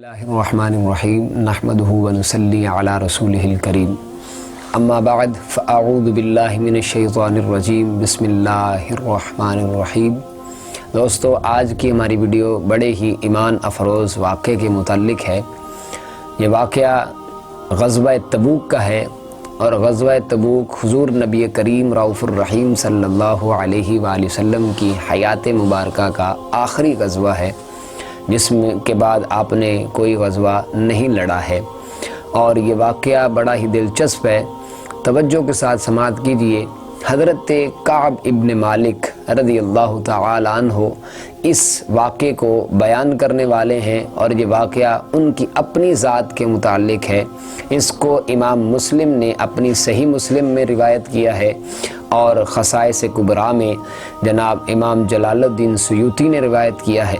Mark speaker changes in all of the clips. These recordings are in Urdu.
Speaker 1: اللہ الرحمن الرحیم نحمدہ ونصلی علی رسولہ الکریم اما بعد فاعوذ باللہ من الشیطان الرجیم بسم اللہ الرحمن الرحیم۔ دوستو، آج کی ہماری ویڈیو بڑے ہی ایمان افروز واقعے کے متعلق ہے۔ یہ واقعہ غزوہ تبوک کا ہے، اور غزوہ تبوک حضور نبی کریم رؤوف الرحیم صلی اللہ علیہ وآلہ وسلم کی حیات مبارکہ کا آخری غزوہ ہے، جس کے بعد آپ نے کوئی غزوہ نہیں لڑا ہے، اور یہ واقعہ بڑا ہی دلچسپ ہے۔ توجہ کے ساتھ سماعت کیجئے۔ حضرت کعب ابن مالک رضی اللہ تعالی عنہ اس واقعے کو بیان کرنے والے ہیں، اور یہ واقعہ ان کی اپنی ذات کے متعلق ہے۔ اس کو امام مسلم نے اپنی صحیح مسلم میں روایت کیا ہے، اور خصائص کبریٰ میں جناب امام جلال الدین سیوطی نے روایت کیا ہے۔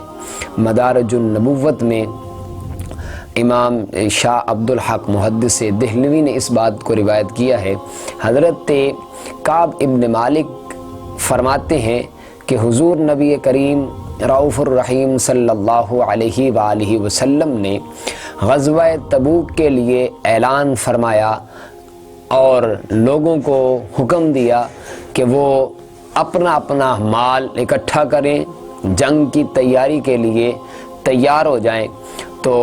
Speaker 1: مدارج النبوت میں امام شاہ عبد الحق محدث دہلوی نے اس بات کو روایت کیا ہے۔ حضرت کعب ابن مالک فرماتے ہیں کہ حضور نبی کریم رؤوف الرحیم صلی اللہ علیہ وآلہ وسلم نے غزوہ تبوک کے لیے اعلان فرمایا اور لوگوں کو حکم دیا کہ وہ اپنا اپنا مال اکٹھا کریں، جنگ کی تیاری کے لیے تیار ہو جائیں۔ تو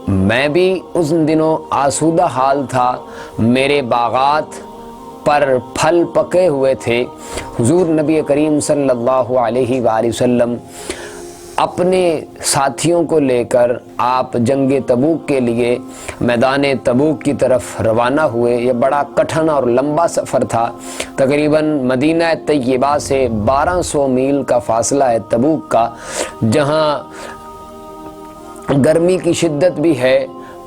Speaker 1: میں بھی اس دنوں آسودہ حال تھا، میرے باغات پر پھل پکے ہوئے تھے۔ حضور نبی کریم صلی اللہ علیہ وآلہ وسلم اپنے ساتھیوں کو لے کر آپ جنگ تبوک کے لیے میدان تبوک کی طرف روانہ ہوئے۔ یہ بڑا کٹھن اور لمبا سفر تھا، تقریباً مدینہ طیبہ سے 1200 میل کا فاصلہ ہے تبوک کا، جہاں گرمی کی شدت بھی ہے،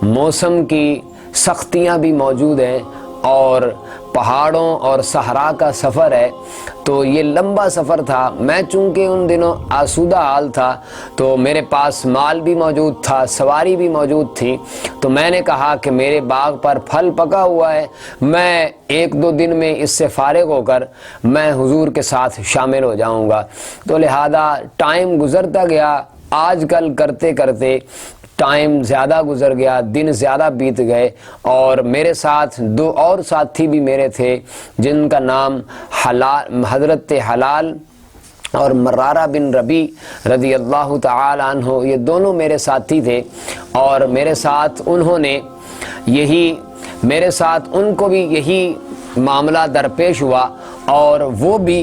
Speaker 1: موسم کی سختیاں بھی موجود ہیں، اور پہاڑوں اور صحرا کا سفر ہے۔ تو یہ لمبا سفر تھا۔ میں چونکہ ان دنوں آسودہ حال تھا، تو میرے پاس مال بھی موجود تھا، سواری بھی موجود تھی۔ تو میں نے کہا کہ میرے باغ پر پھل پکا ہوا ہے، میں 1-2 دن میں اس سے فارغ ہو کر میں حضور کے ساتھ شامل ہو جاؤں گا۔ تو لہذا ٹائم گزرتا گیا، آج کل کرتے کرتے ٹائم زیادہ گزر گیا، دن زیادہ بیت گئے، اور میرے ساتھ 2 اور ساتھی بھی میرے تھے، جن کا نام حضرت حلال اور مرارہ بن ربی رضی اللہ تعالی عنہ، یہ دونوں میرے ساتھی تھے، اور میرے ساتھ ان کو بھی یہی معاملہ درپیش ہوا، اور وہ بھی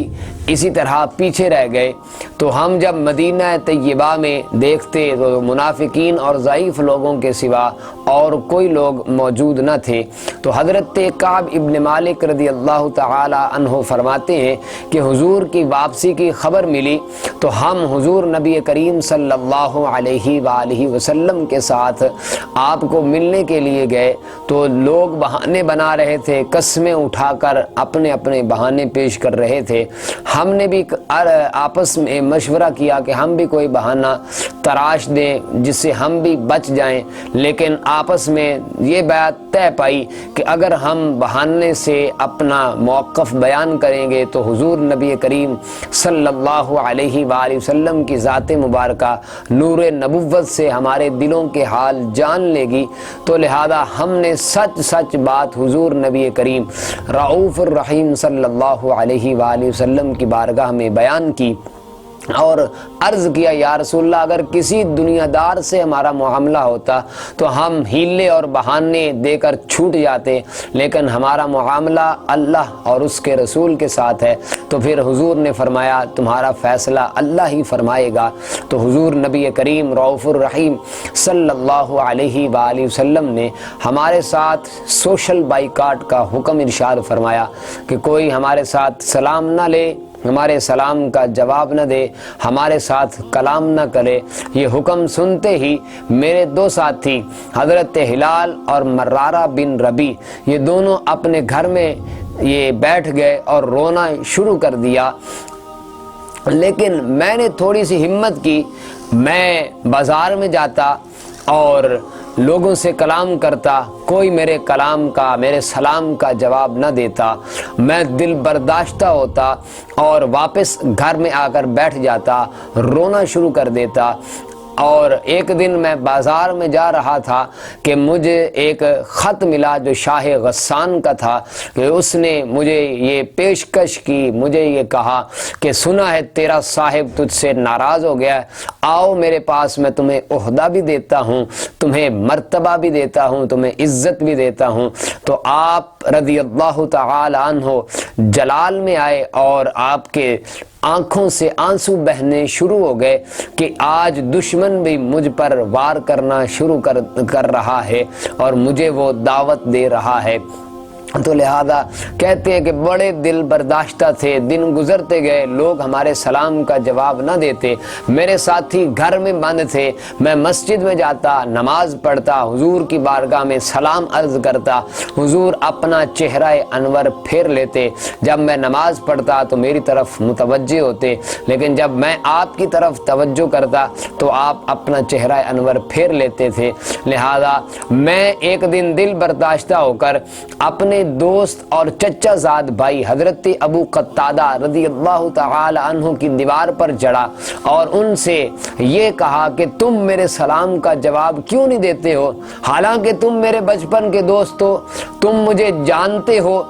Speaker 1: اسی طرح پیچھے رہ گئے۔ تو ہم جب مدینہ طیبہ میں دیکھتے تو منافقین اور ضعیف لوگوں کے سوا اور کوئی لوگ موجود نہ تھے۔ تو حضرت کعب ابن مالک رضی اللہ تعالی عنہ فرماتے ہیں کہ حضور کی واپسی کی خبر ملی، تو ہم حضور نبی کریم صلی اللہ علیہ وآلہ وسلم کے ساتھ آپ کو ملنے کے لیے گئے۔ تو لوگ بہانے بنا رہے تھے، قسمیں اٹھا کر اپنے اپنے بہانے پیش کر رہے تھے۔ ہم نے بھی آپس میں مشورہ کیا کہ ہم بھی کوئی بہانہ تراش دیں جس سے ہم بھی بچ جائیں، لیکن آپس میں یہ بات طے پائی کہ اگر ہم بہانے سے اپنا موقف بیان کریں گے تو حضور نبی کریم صلی اللہ علیہ وآلہ وسلم کی ذات مبارکہ نور نبوت سے ہمارے دلوں کے حال جان لے گی۔ تو لہذا ہم نے سچ بات حضور نبی کریم رؤوف الرحیم صلی اللہ علیہ وآلہ وسلم کی بارگاہ میں بیان کی، اور عرض کیا، یا رسول اللہ، اگر کسی دنیا دار سے ہمارا معاملہ ہوتا تو ہم ہیلے اور بہانے دے کر چھوٹ جاتے، لیکن ہمارا معاملہ اللہ اور اس کے رسول کے ساتھ ہے۔ تو پھر حضور نے فرمایا، تمہارا فیصلہ اللہ ہی فرمائے گا۔ تو حضور نبی کریم رؤوف الرحیم صلی اللہ علیہ وآلہ وسلم نے ہمارے ساتھ سوشل بائیکاٹ کا حکم ارشاد فرمایا کہ کوئی ہمارے ساتھ سلام نہ لے، ہمارے سلام کا جواب نہ دے، ہمارے ساتھ کلام نہ کرے۔ یہ حکم سنتے ہی میرے 2 ساتھی حضرت ہلال اور مرارہ بن ربی، یہ دونوں اپنے گھر میں یہ بیٹھ گئے اور رونا شروع کر دیا۔ لیکن میں نے تھوڑی سی ہمت کی، میں بازار میں جاتا اور لوگوں سے کلام کرتا، کوئی میرے کلام کا، میرے سلام کا جواب نہ دیتا، میں دل برداشتہ ہوتا اور واپس گھر میں آ کر بیٹھ جاتا، رونا شروع کر دیتا۔ اور ایک دن میں بازار میں جا رہا تھا کہ مجھے ایک خط ملا جو شاہ غسان کا تھا کہ اس نے مجھے یہ پیشکش کی، مجھے یہ کہا کہ سنا ہے تیرا صاحب تجھ سے ناراض ہو گیا ہے، آؤ میرے پاس، میں تمہیں عہدہ بھی دیتا ہوں، تمہیں مرتبہ بھی دیتا ہوں، تمہیں عزت بھی دیتا ہوں۔ تو آپ رضی اللہ تعالی عنہ جلال میں آئے اور آپ کے آنکھوں سے آنسو بہنے شروع ہو گئے کہ آج دشمن بھی مجھ پر وار کرنا شروع کر رہا ہے اور مجھے وہ دعوت دے رہا ہے۔ تو لہذا کہتے ہیں کہ بڑے دل برداشتہ تھے، دن گزرتے گئے، لوگ ہمارے سلام کا جواب نہ دیتے، میرے ساتھی گھر میں بند تھے، میں مسجد میں جاتا، نماز پڑھتا، حضور کی بارگاہ میں سلام عرض کرتا، حضور اپنا چہرہ انور پھیر لیتے، جب میں نماز پڑھتا تو میری طرف متوجہ ہوتے، لیکن جب میں آپ کی طرف توجہ کرتا تو آپ اپنا چہرہ انور پھیر لیتے تھے۔ لہذا میں ایک دن دل برداشتہ ہو کر اپنے دوست اور چچا زاد بھائی حضرت ابو قتادہ رضی اللہ تعالی عنہ کی دیوار پر چڑھا اور ان سے یہ کہا کہ تم میرے سلام کا جواب کیوں نہیں دیتے ہو؟ حالانکہ تم میرے بچپن کے دوست ہو، تم مجھے جانتے ہو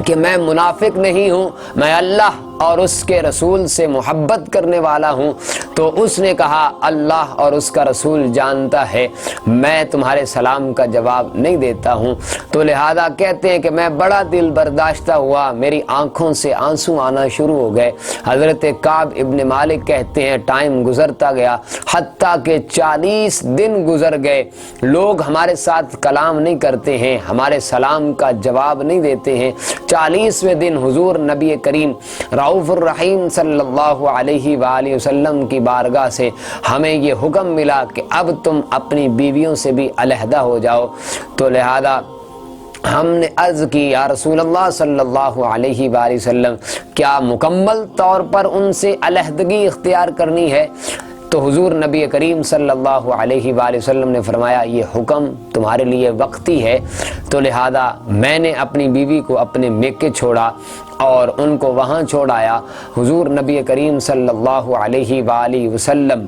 Speaker 1: کہ میں منافق نہیں ہوں، میں اللہ اور اس کے رسول سے محبت کرنے والا ہوں۔ تو اس نے کہا اللہ اور اس کا رسول جانتا ہے میں تمہارے سلام کا جواب نہیں دیتا ہوں۔ تو لہذا کہتے ہیں کہ میں بڑا دل برداشتہ ہوا، میری آنکھوں سے آنسو آنا شروع ہو گئے۔ حضرت کعب ابن مالک کہتے ہیں ٹائم گزرتا گیا حتیٰ کہ 40 دن گزر گئے، لوگ ہمارے ساتھ کلام نہیں کرتے ہیں، ہمارے سلام کا جواب نہیں دیتے ہیں۔ 40ویں دن حضور نبی کریم رؤوف الرحیم صلی اللہ علیہ وآلہ وسلم کی بارگاہ سے ہمیں یہ حکم ملا کہ اب تم اپنی بیویوں سے بھی علیحدہ ہو جاؤ۔ تو لہذا ہم نے عرض کی یا رسول اللہ صلی اللہ علیہ وآلہ وسلم کیا مکمل طور پر ان سے علیحدگی اختیار کرنی ہے؟ تو حضور نبی کریم صلی اللہ علیہ وآلہ وسلم نے فرمایا یہ حکم تمہارے لیے وقتی ہے۔ تو لہذا میں نے اپنی بیوی کو اپنے میکے چھوڑا اور ان کو وہاں چھوڑ آیا۔ حضور نبی کریم صلی اللہ علیہ وآلہ وسلم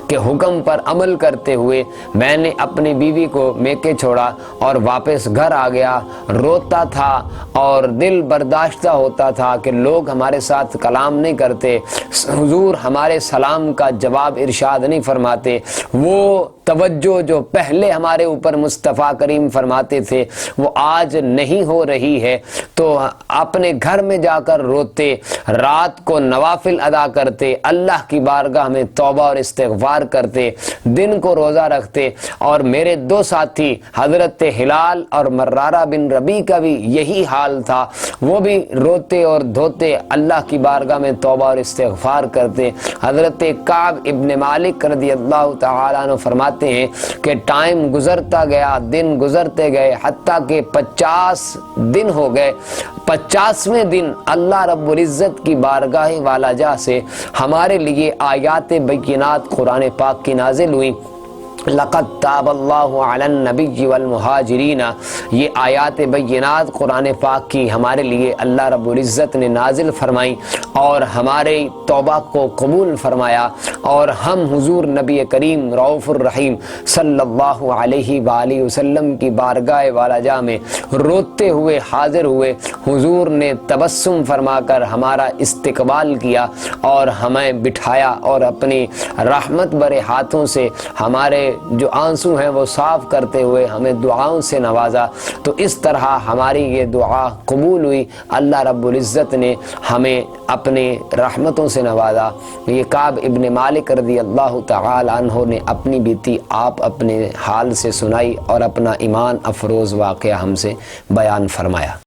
Speaker 1: کے حکم پر عمل کرتے ہوئے میں نے اپنی بیوی کو میکے چھوڑا اور واپس گھر آ گیا، روتا تھا اور دل برداشتہ ہوتا تھا کہ لوگ ہمارے ساتھ کلام نہیں کرتے، حضور ہمارے سلام کا جواب ارشاد نہیں فرماتے، وہ توجہ جو پہلے ہمارے اوپر مصطفیٰ کریم فرماتے تھے وہ آج نہیں ہو رہی ہے۔ تو اپنے گھر میں جا کر روتے، رات کو نوافل ادا کرتے، اللہ کی بارگاہ میں توبہ اور استغفار کرتے، دن کو روزہ رکھتے۔ اور میرے دو ساتھی حضرت ہلال اور مرارہ بن ربیع کا بھی یہی حال تھا، وہ بھی روتے اور دھوتے اللہ کی بارگاہ میں توبہ اور استغفار کرتے۔ حضرت کعب ابن مالک رضی اللہ تعالیٰ عنہ فرماتے ہیں کہ ٹائم گزرتا گیا، دن گزرتے گئے حتیٰ کہ 50 دن ہو گئے۔ 50ویں دن اللہ رب العزت کی بارگاہ والا جا سے ہمارے لیے آیات بینات قرآن پاک کی نازل ہوئی۔ لقد تاب اللہ علی النبی والمہاجرین، یہ آیات بینات قرآن پاک کی ہمارے لیے اللہ رب العزت نے نازل فرمائی اور ہمارے توبہ کو قبول فرمایا، اور ہم حضور نبی کریم رؤوف الرحیم صلی اللہ علیہ وآلہ وسلم کی بارگاہ والا جا میں روتے ہوئے حاضر ہوئے۔ حضور نے تبسم فرما کر ہمارا استقبال کیا اور ہمیں بٹھایا اور اپنی رحمت بھرے ہاتھوں سے ہمارے جو آنسو ہیں وہ صاف کرتے ہوئے ہمیں دعاؤں سے نوازا۔ تو اس طرح ہماری یہ دعا قبول ہوئی، اللہ رب العزت نے ہمیں اپنے رحمتوں سے نوازا۔ یہ کعب ابن مالک رضی اللہ تعالی عنہ نے اپنی بیتی آپ اپنے حال سے سنائی اور اپنا ایمان افروز واقعہ ہم سے بیان فرمایا۔